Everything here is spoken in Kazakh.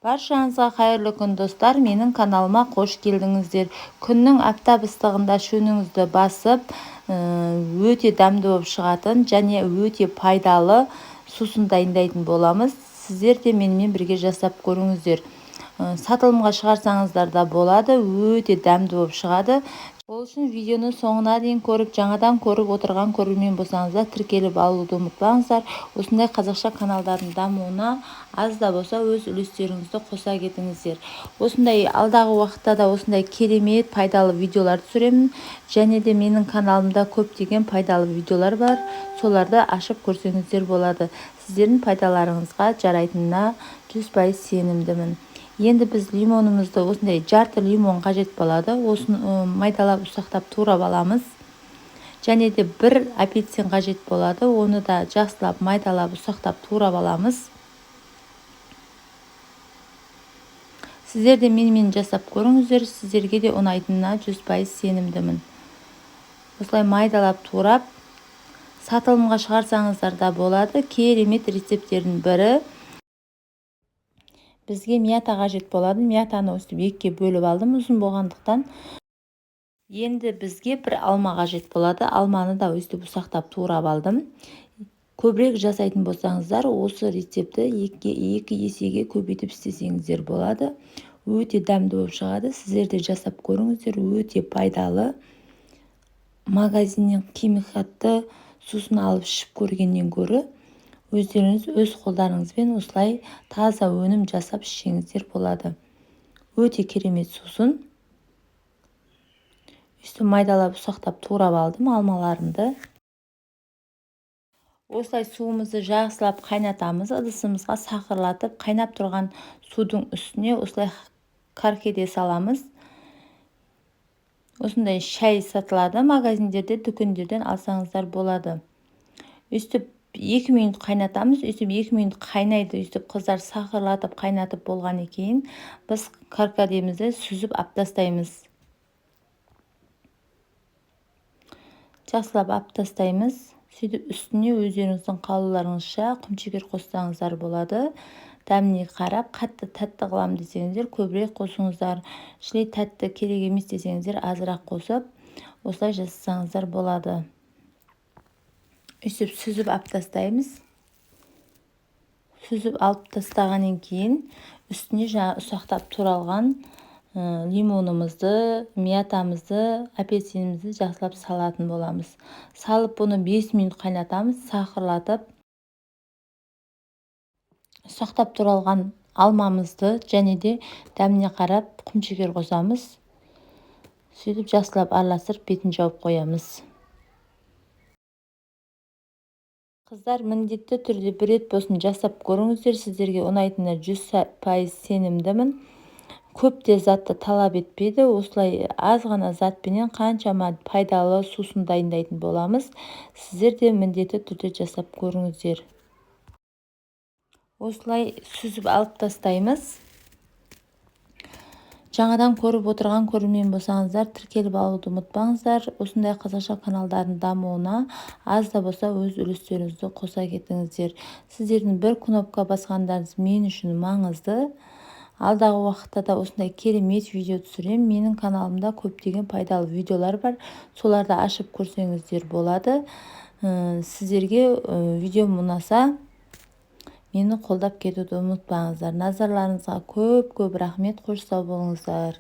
Баршаңызға қайырлы күн достар, менің каналыма қош келдіңіздер. Күннің аптап ыстығында шөңіңізді басып, өте дәмді болып шығатын және өте пайдалы сусын дайындайтын боламыз. Сіздер де менімен бірге жасап көріңіздер. Сатылымға шығарсаңыздар да болады, өте дәмді болып шығады. Ол үшін видеоны соңына дейін көріп, жаңадан көріп отырған көрермен болсаңыздар тіркеліп алуды ұмытпаңыздар. Осындай қазақша каналдардың дамуына аз да болса өз үлестеріңізді қоса кетіңіздер. Осындай алдағы уақытта да осындай керемет пайдалы видеолар түсіремін. Және де менің каналымда көптеген пайдалы видеолар бар. Соларды ашып көрсеңіздер болады. Сіздердің пайдаларыңызға жарайтынына 100% сенімдімін. Енді біз лимонымызды осындай жарты лимон қажет болады. Осын майдалап ұсақтап турап аламыз. Және де бір апельсин қажет болады. Оны да жақсылап майдалап ұсақтап турап аламыз. Сіздер де менімен жасап көріңіздер. Сіздерге де ұнайтынына 100% сенімдімін. Осылай майдалап турап сатылымға шығарсаңыздар да болады. Керемет рецепттердің бірі. Бізге мята қажет болады. Мятаны өстіп екіге бөліп алдым ұзын болғандықтан. Енді бізге бір алма қажет болады. Алманы да өстіп ұсақтап турап алдым. Көбірек жасайтын болсаңыздар, осы рецепті екі есеге көбейтіп істесеңіздер болады. Өте дәмді болып шығады. Сіздер де жасап көріңіздер. Өте пайдалы. Магазиннен химикатты сусын алып ішіп көргеннен гөрі өздеріңіз өз қолдарыңызбен осылай таза өнім жасап ішсеңіздер болады. Өте керемет сусын. Үсті майдалап ұсақтап турап алдым алмаларымды. Осылай суымызды жақсылап қайнатамыз. Ыдысымызға сақырлатып, қайнап тұрған судың үстіне осылай каркеде саламыз. Осындай шай сатылады магазиндерде, дүкендерден алсаңыздар болады. Үстіп 2 минут қайнатамыз. Үстіп 2 минут қайнайды. Үстіп қыздар сақырлатып қайнатып болғаннан кейін біз каркадемізді сүзіп аптастаймыз. Жақсылап аптастаймыз. Сөйтіп үстіне өздеріңіздің қалауларыңызша құмшекер қоссаңыздар болады. Дәміне қарап, қатты тәтті қылам десеңіздер көбірек қосыңыздар. Шілей тәтті керек емес десеңіздер азырақ қосып, осылай жасасаңыздар болады. Үстіп сүзіп аптастаймыз. Сүзіп алып тастағаннан кейін үстіне ұсақтап туралған лимонымызды, мятамызды, апельсинімізді жақсылап салатын боламыз. Салып бұны 5 минут қайнатамыз, сақырлатып. Ұсақтап туралған алмамызды және де дәміне қарап құмшекер қосамыз. Сөйтіп жақсылап араластырып бетін жауып қоямыз. Қыздар міндетті түрде бір рет болсын жасап көріңіздер. Сіздерге ұнайтынына 100% сенімдімін. Көп те затты талап етпейді. Осылай аз ғана затпенен қаншама пайдалы сусын дайындайтын боламыз. Сіздер де міндетті түрде жасап көріңіздер. Осылай сүзіп алып тастаймыз. Жаңадан көріп отырған көрермен болсаңыздар тіркеліп алуды ұмытпаңыздар. Осындай қазақша каналдардың дамуына аз да болса өз үлестеріңізді қоса кетіңіздер. Сіздердің бір кнопка басқандарыңыз мен үшін маңызды. Алдағы уақытта да осындай керемет видео түсірем. Менің каналымда көптеген пайдалы видеолар бар. Соларды ашып көрсеңіздер болады. Сіздерге видеом ұнаса, мені қолдап кетуді ұмытпаңыздар. Назарларыңызға көп рахмет. Қош сау болыңыздар.